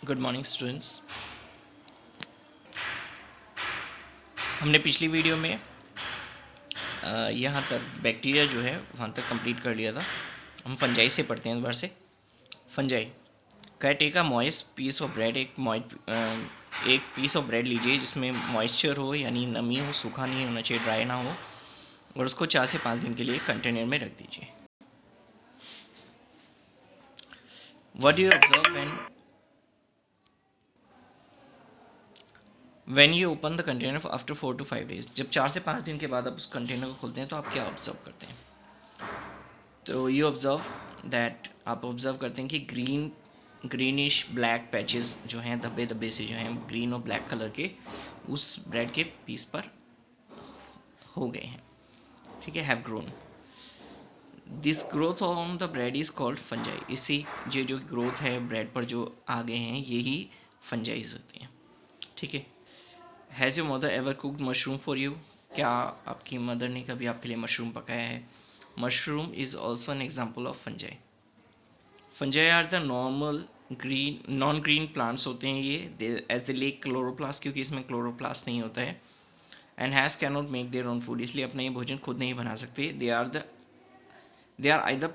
Good morning students. हमने पिछली video में यहाँ तक बैक्टीरिया जो है वहाँ तक कंप्लीट कर लिया था। हम फंजाई से पढ़ते हैं दोबारा से। फंजाई का take a moist piece of bread, एक पीस ऑफ ब्रेड लीजिए जिसमें मॉइस्चर हो, यानी नमी हो, सूखा नहीं होना चाहिए, ड्राई ना हो, और उसको 4 से 5 दिन के लिए कंटेनर में रख दीजिए। What you observe when you open the container after 4 to 5 days, जब 4 से 5 दिन के बाद आप उस कंटेनर को खोलते हैं तो आप क्या ऑब्जर्व करते हैं? तो यू ऑब्जर्व दैट, आप ऑब्जर्व करते हैं कि ग्रीनिश ब्लैक पैचेस जो हैं, धब्बे धब्बे से जो हैं ग्रीन और ब्लैक कलर के, उस ब्रेड के पीस पर हो गए हैं। ठीक है, have grown. This growth on the bread is called fungi. इसी ये जो ग्रोथ है ब्रेड पर जो आ गए हैं, यही फंजाइज होती हैं। ठीक है। Has your mother ever cooked mushroom for you? क्या आपकी मदर ने कभी आपके लिए मशरूम पकाया है? Mushroom is also an example of fungi. Fungi are the normal non green plants होते हैं ये, एज द लेक क्लोरोप्लास्ट, क्योंकि इसमें क्लोरोप्लास्ट नहीं होता है। And has can not make their own food, इसलिए अपना ये भोजन खुद नहीं बना सकते। दे आर आइदर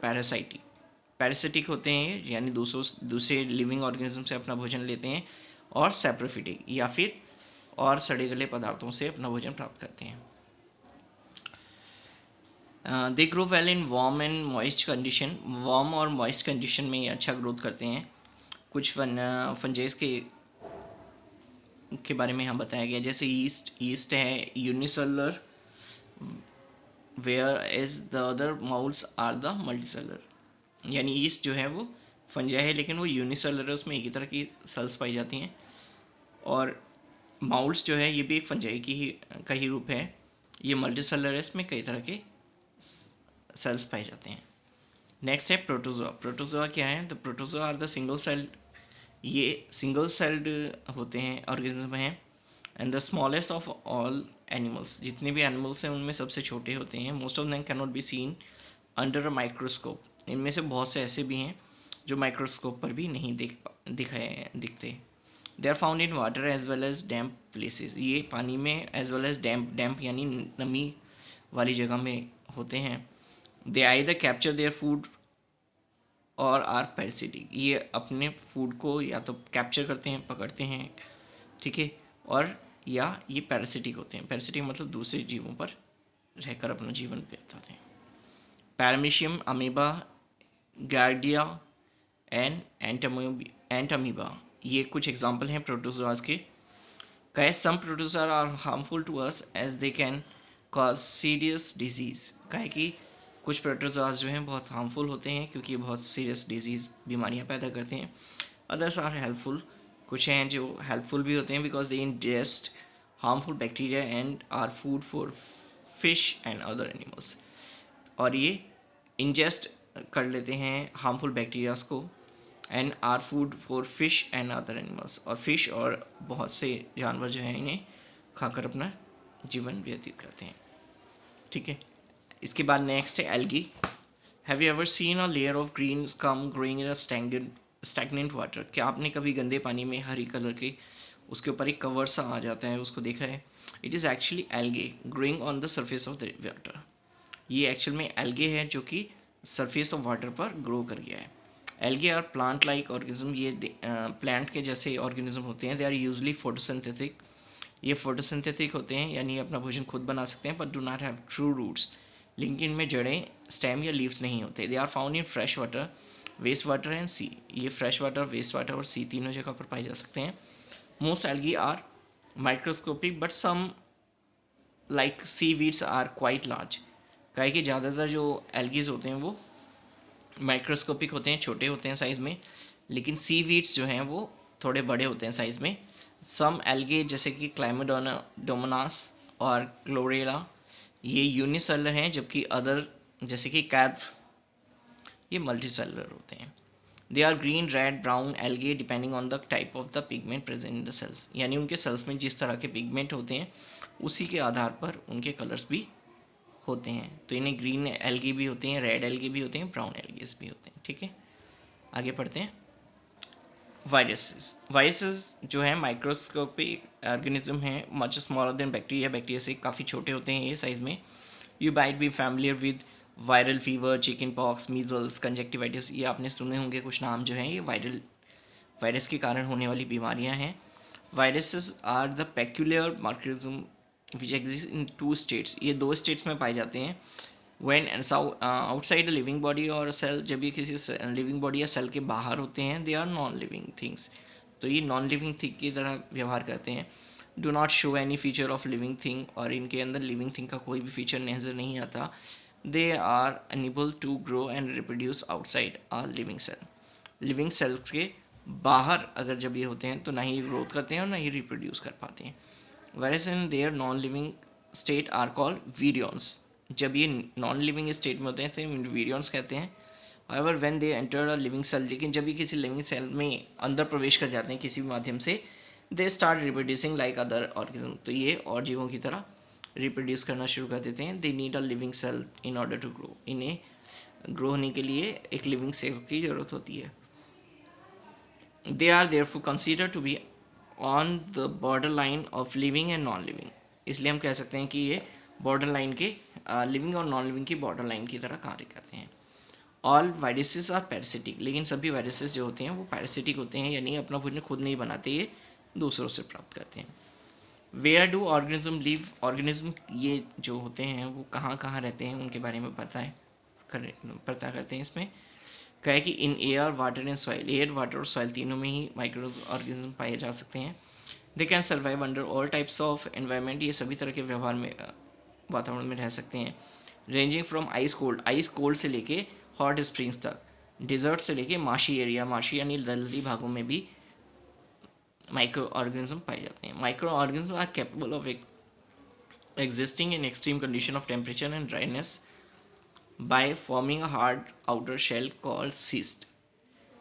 पैरासिटिक होते हैं ये, यानी दूसरे लिविंग ऑर्गेनिज्म से अपना भोजन लेते हैं, और सैप्रोफिटिक, या फिर और सड़े गले पदार्थों से अपना भोजन प्राप्त करते हैं। They grow well in warm and moist condition. Warm और मॉइस्ट कंडीशन में अच्छा ग्रोथ करते हैं। कुछ फंजेस के बारे में यहाँ बताया गया, जैसे ईस्ट है unicellular, whereas the other moulds are the multicellular. यानी ईस्ट जो है वो फंजाई है, लेकिन वो यूनिसेलुलर है, उसमें एक ही तरह की सेल्स पाई जाती हैं। और माउल्स जो है ये भी एक फंजाई का ही रूप है, ये मल्टीसेलुलर है, इसमें कई तरह के सेल्स पाए जाते हैं। नेक्स्ट है प्रोटोजोआ। प्रोटोजोआ क्या है? The protozoa are the single celled, ये सिंगल सेल्ड होते हैं, ऑर्गेनिज्म हैं। And the smallest of all animals, जितने भी एनिमल्स हैं उनमें सबसे छोटे होते हैं। Most of them can not be seen under a microscope, इनमें से बहुत से ऐसे भी हैं जो माइक्रोस्कोप पर भी नहीं दिखते। They are found in water as well as damp places, ये पानी में एज वेल एज डैम्प यानी नमी वाली जगह में होते हैं। दे आइदर कैप्चर देयर फूड और आर पैरासिटिक, ये अपने फूड को या तो कैप्चर करते हैं, पकड़ते हैं, ठीक है, और या ये पैरासिटिक होते हैं। पैरासिटिक मतलब दूसरे जीवों पर रहकर अपना जीवन बिताते हैं। Paramecium, amoeba, giardia and entamoeba, ये कुछ एग्जाम्पल हैं प्रोटोजोआस के। कहे some protozoa are harmful to us as they can cause serious disease, कहे कि कुछ प्रोटोजोआस जो हैं बहुत हार्मफुल होते हैं क्योंकि ये बहुत सीरियस डिजीज़, बीमारियां पैदा करते हैं। अदर्स आर हेल्पफुल, कुछ हैं जो हेल्पफुल भी होते हैं because they ingest harmful bacteria and are food for fish and other animals, और ये इंजेस्ट कर लेते हैं हार्मफुल बैक्टीरियाज को, and are food for fish and other animals, और फिश और बहुत से जानवर जो हैं इन्हें खाकर अपना जीवन व्यतीत करते हैं। ठीक है। इसके बाद नेक्स्ट है algae. Have you ever seen a layer of green scum growing in a stagnant water? क्या आपने कभी गंदे पानी में हरी कलर के उसके ऊपर एक कवर सा आ जाता है, उसको देखा है? It is actually algae growing on the surface of the water. ये एक्चुअल में एल्गे है जो कि सरफेस ऑफ वाटर पर ग्रो कर गया है। Algae are plant like organism, ये प्लांट के जैसे ऑर्गेनिज्म होते हैं। दे आर यूजली फोटोसिंथेटिक, ये फोटोसिंथेटिक होते हैं, यानी अपना भोजन खुद बना सकते हैं, but do not have true roots, लेकिन इनमें जड़ें, स्टेम या लीव्स नहीं होते। They are found in fresh water, waste water and sea, ये फ्रेश वाटर, वेस्ट वाटर और सी तीनों जगह पर पाए जा सकते हैं। Most algae are microscopic but some like seaweeds are quite large, कहे कि ज़्यादातर जो एल्गीज होते हैं वो माइक्रोस्कोपिक होते हैं, छोटे होते हैं साइज़ में, लेकिन सी वीड्स जो हैं वो थोड़े बड़े होते हैं साइज़ में। सम एल्गे जैसे कि क्लाइमेडोमोनास और क्लोरेला ये यूनिसेलुलर हैं, जबकि अदर जैसे कि कैप ये मल्टीसेलुलर होते हैं। They are green, red, brown algae depending on the type of the pigment present in the cells, यानी उनके सेल्स में जिस तरह के पिगमेंट होते हैं उसी के आधार पर उनके कलर्स भी होते हैं। तो इन्हें ग्रीन एल्गी भी होते हैं, रेड एल्गी भी होते हैं, ब्राउन एल्गीज भी होते हैं। ठीक है, आगे पढ़ते हैं। वायरसेस जो है माइक्रोस्कोपिक ऑर्गेनिज्म है, much smaller than bacteria, bacteria से काफ़ी छोटे होते हैं ये साइज़ में। You might be familiar with viral fever, chicken pox, measles, conjunctivitis, ये आपने सुने होंगे कुछ नाम जो हैं, ये वायरस के कारण होने वाली बीमारियां हैं। Viruses are the peculiar organism which exist in 2 states, ये 2 स्टेट्स में पाए जाते हैं। When outside a living body और सेल, जब ये किसी लिविंग बॉडी या सेल के बाहर होते हैं, they are non living things, तो ये नॉन लिविंग थिंग की तरह व्यवहार करते हैं। Do not show any feature of living thing, और इनके अंदर लिविंग थिंग का कोई भी फीचर नजर नहीं आता। They are unable to grow and reproduce outside a living cell, living cells के बाहर अगर जब ये होते हैं तो ना ही ये ग्रोथ करते हैं और ना ही रिप्रोड्यूस कर पाते हैं। whereas in their non living state are called virions, जब ये नॉन लिविंग स्टेट में होते हैं तो वीरियंस कहते हैं। however when they enter a living cell, लेकिन जब ये किसी लिविंग सेल में अंदर प्रवेश कर जाते हैं किसी भी माध्यम से, they start reproducing like other organism, तो ये और जीवों की तरह रिप्रोड्यूस करना शुरू कर देते हैं। They need a living cell in order to grow, इन्हें ग्रो होने के लिए एक लिविंग सेल की ज़रूरत होती है। They are therefore considered to be on the border line of living and non living, इसलिए हम कह सकते हैं कि ये बॉर्डर लाइन के लिविंग और नॉन लिविंग की बॉर्डर लाइन की तरह कार्य करते हैं। ऑल वायरसेस आर पैरासिटिक, लेकिन सभी वायरसेस जो होते हैं वो पैरासिटिक होते हैं, यानी अपना भोजन खुद नहीं बनाते, ये दूसरों से प्राप्त करते हैं। Where do organism live, organism ये जो होते हैं वो कहाँ कहाँ रहते हैं उनके बारे में पता करते हैं। इसमें क्या है कि in air, water and soil, air, water और सॉइल तीनों में ही माइक्रो ऑर्गेनिज्म पाए जा सकते हैं। They can survive under all types of environment, ये सभी तरह के व्यवहार में वातावरण में रह सकते हैं। रेंजिंग फ्रॉम आइस कोल्ड से लेके हॉट स्प्रिंग्स तक, डिजर्ट से लेके माशी एरिया, माशी यानी दलदली भागों में भी माइक्रो ऑर्गेनिज्म पाए जाते हैं। Microorganism are capable of existing in extreme condition of temperature and dryness by forming a hard outer shell called cyst।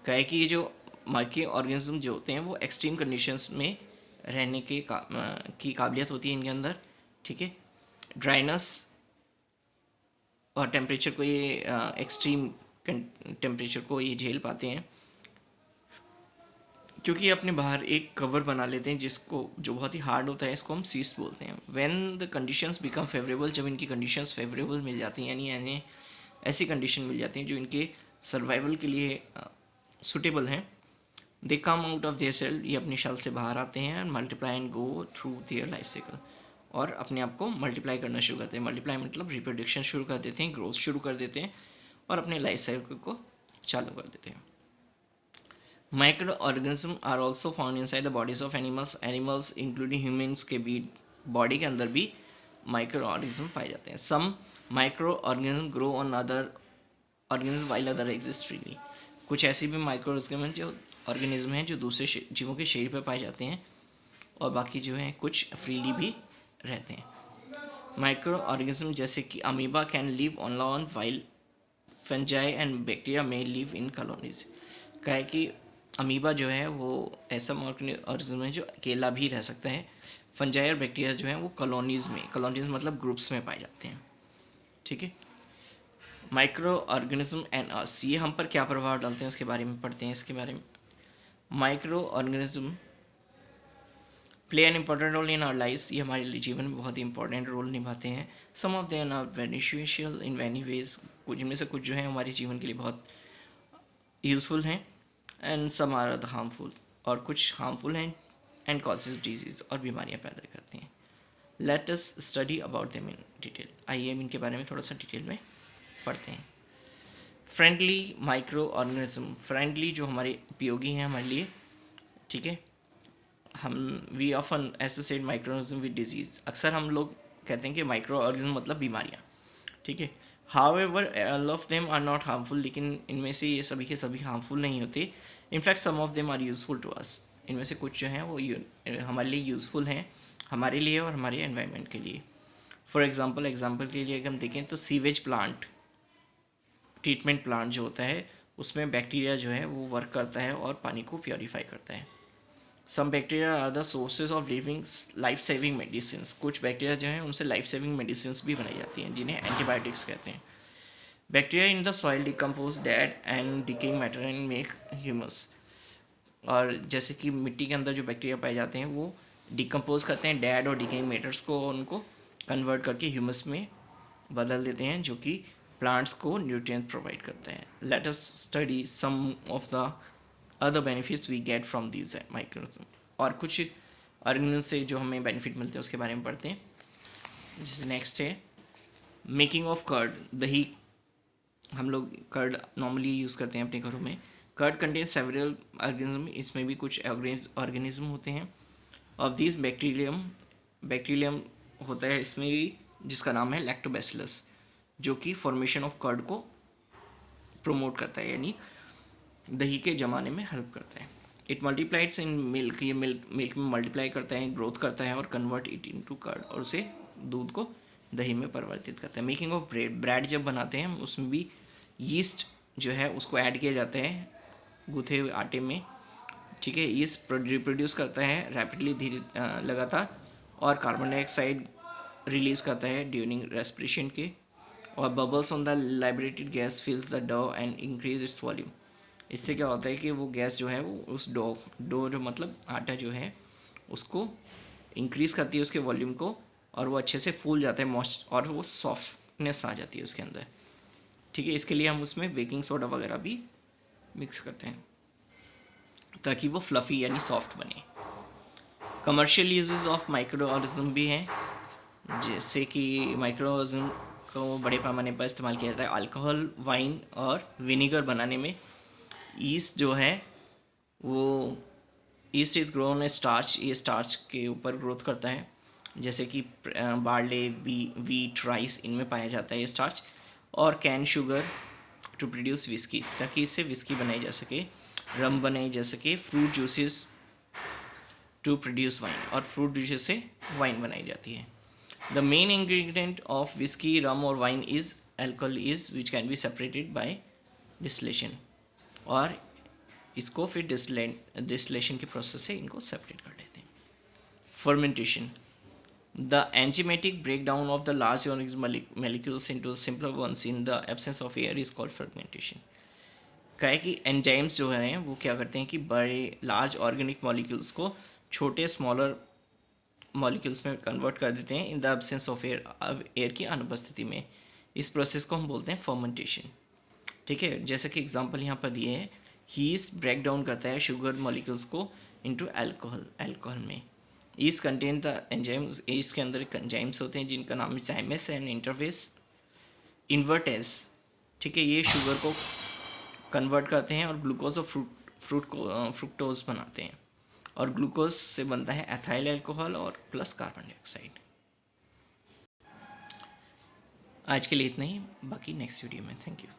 क्या है कि ये जो माइक्रो ऑर्गेनिज्म जो होते हैं वो एक्सट्रीम कंडीशंस में रहने की काबिलियत होती है इनके अंदर, ठीक है। ड्राइनेस और टेम्परेचर को ये एक्सट्रीम टेम्परेचर को ये झेल पाते हैं, क्योंकि ये अपने बाहर एक कवर बना लेते हैं जिसको जो बहुत ही हार्ड होता है, इसको हम सीस्ट बोलते हैं। When the conditions become favourable, जब इनकी कंडीशंस फेवरेबल मिल जाती हैं, यानी इन्हें ऐसी कंडीशन मिल जाती हैं जो इनके सर्वाइवल के लिए सुटेबल हैं, they come out of their cell, ये अपनी शेल से बाहर आते हैं, and multiply and go through their life cycle, और अपने आप को मल्टीप्लाई करना शुरू करते हैं। मल्टीप्लाई मतलब रिप्रोडक्शन शुरू कर देते हैं, ग्रोथ शुरू कर देते हैं और अपने लाइफ साइकिल को चालू कर देते हैं। Microorganism are also found inside the bodies of animals including humans के भी बॉडी के अंदर भी माइक्रो ऑर्गेनिज्म पाए जाते हैं। Some microorganism grow on other organism while other exist freely, कुछ ऐसे भी माइक्रो ऑर्गेनिज्म हैं जो दूसरे जीवों के शरीर पर पाए जाते हैं और बाकी जो हैं कुछ फ्रीली भी रहते हैं। माइक्रो ऑर्गेनिज्म जैसे कि amoeba can live on lawn while fungi and bacteria में लिव इन कॉलोनीज। क्या है कि अमीबा जो है वो ऐसा ऑर्गेनिज्म है जो अकेला भी रह सकता है। फंजाई और बैक्टीरिया जो है वो कॉलोनीज मतलब ग्रुप्स में पाए जाते हैं, ठीक है। माइक्रो ऑर्गेनिज्म एंड अस, ये हम पर क्या प्रभाव डालते हैं उसके बारे में पढ़ते हैं। इसके बारे में microorganism play an important role in our life, ये हमारे जीवन में बहुत ही इंपॉर्टेंट रोल निभाते हैं। Some of them are beneficial in many ways, कुछ इनमें से कुछ जो है हमारे जीवन के लिए बहुत यूज़फुल हैं, and some are the harmful, और कुछ हार्मफुल हैं, एंड कॉजेज डिजीज़, और बीमारियां पैदा करते हैं। Let us study about them in detail, आइए इनके बारे में थोड़ा सा डिटेल में पढ़ते हैं। फ्रेंडली माइक्रो ऑर्गेनिज्म, फ्रेंडली जो हमारे उपयोगी हैं हमारे लिए, ठीक है। हम we often associate microorganism with disease, अक्सर हम लोग कहते हैं कि माइक्रो ऑर्गेनिज्म मतलब बीमारियाँ, ठीक है। However all of them are not harmful, लेकिन इनमें से ये सभी के सभी हार्मफुल नहीं होते। In fact some of them are useful to us, इनमें से कुछ जो हैं वो हमारे लिए यूज़फुल हैं, हमारे लिए और हमारे एनवायरनमेंट के लिए। फॉर एग्जांपल के लिए अगर हम देखें तो सीवेज प्लांट, ट्रीटमेंट प्लांट जो होता है उसमें बैक्टीरिया जो है वो वर्क करता है और पानी को प्योरीफाई करता है। Some bacteria are the sources of life saving medicine, कुछ बैक्टीरिया जो हैं उनसे लाइफ सेविंग मेडिसिन भी बनाई जाती हैं जिन्हें एंटीबायोटिक्स कहते हैं। Bacteria in the soil decompose dead and decaying matter and make humus, और जैसे कि मिट्टी के अंदर जो बैक्टीरिया पाए जाते हैं वो डिकम्पोज करते हैं डेड और डिकेइंग मैटर्स को, उनको कन्वर्ट करके ह्यूमस में बदल देते हैं, जो कि प्लांट्स को न्यूट्रिएंट प्रोवाइड करते हैं। Let us study some of the other benefits we get from these microorganism. और कुछ ऑर्गेनिज्म से जो हमें बेनिफिट मिलते हैं उसके बारे में पढ़ते हैं। जैसे नेक्स्ट है मेकिंग ऑफ कर्ड, दही। हम लोग कर्ड नॉर्मली यूज़ करते हैं अपने घरों में। कर्ड कंटेन सेवरल ऑर्गेनिज्म, इसमें भी कुछ ऑर्गेनिज्म होते हैं। ऑफ दिस बैक्टीरियम होता है इसमें भी, जिसका नाम है लैक्टोबैसिलस, जो कि फॉर्मेशन ऑफ कर्ड को प्रमोट करता है, यानी दही के जमाने में हेल्प करता है। इट मल्टीप्लाइड्स इन मिल्क, ये मिल्क में मल्टीप्लाई करता है, ग्रोथ करता है और कन्वर्ट इट इनटू कर्ड, और उसे दूध को दही में परिवर्तित करता है। मेकिंग ऑफ ब्रेड जब बनाते हैं उसमें भी यीस्ट जो है उसको ऐड किया जाता है गूथे हुए आटे में, ठीक है। यीस्ट रिप्रोड्यूस करता है रैपिडली, धीरे लगातार, और कार्बन डाइऑक्साइड रिलीज करता है ड्यूरिंग रेस्पिरेशन के, और bubbles on the liberated gas fills the dough and increase its volume. इससे क्या होता है कि वो गैस जो है वो उस डो जो मतलब आटा जो है उसको इंक्रीज़ करती है उसके वॉल्यूम को, और वो अच्छे से फूल जाता है मॉइस्ट, और वो सॉफ्टनेस आ जाती है उसके अंदर, ठीक है। इसके लिए हम उसमें बेकिंग सोडा वगैरह भी मिक्स करते हैं ताकि वो फ्लफ़ी यानी सॉफ्ट बने। Commercial uses of micro organism भी हैं, जैसे कि माइक्रो ऑर्गेनिज्म को बड़े पैमाने पर इस्तेमाल किया जाता है अल्कोहल, वाइन और विनीगर बनाने में। ईस्ट जो है वो east is grown A starch, ये स्टार्च के ऊपर ग्रोथ करता है, जैसे कि बार्ले, वीट, राइस, इनमें पाया जाता है ये स्टार्च। और can sugar to produce whisky, ताकि इससे विस्की बनाई जा सके, रम बनाई जा सके। Fruit juices to produce wine, और फ्रूट जूसेस से वाइन बनाई जाती है। The main ingredient of whisky, rum और wine is alcohol is which can be separated by distillation, और इसको फिर डिस्टिलेशन के प्रोसेस से इनको सेपरेट कर लेते हैं। Fermentation, the enzymatic breakdown of the large organic molecules into simpler ones in the absence of air is called fermentation. क्या है कि एंजाइम्स जो हैं वो क्या करते हैं कि बड़े लार्ज ऑर्गेनिक मॉलिक्यूल्स को छोटे स्मॉलर मॉलिक्यूल्स में कन्वर्ट कर देते हैं इन द एब्सेंस ऑफ एयर की अनुपस्थिति में। इस प्रोसेस को हम बोलते हैं फर्मेंटेशन, ठीक है। जैसे कि एग्जांपल यहाँ पर दिए हैं, ईस्ट ब्रेक डाउन करता है शुगर मॉलिक्यूल्स को इनटू अल्कोहल में। East contain the enzymes, east के अंदर एंजाइम्स होते हैं जिनका नाम है जाइमेस एंड इंटरफेस इन्वर्टेस, ठीक है। ये शुगर को कन्वर्ट करते हैं और ग्लूकोज और फ्रुक्टोज बनाते हैं, और ग्लूकोज से बनता है एथाइल अल्कोहल और प्लस कार्बन डाइऑक्साइड। आज के लिए इतना ही, बाकी नेक्स्ट वीडियो में। Thank you.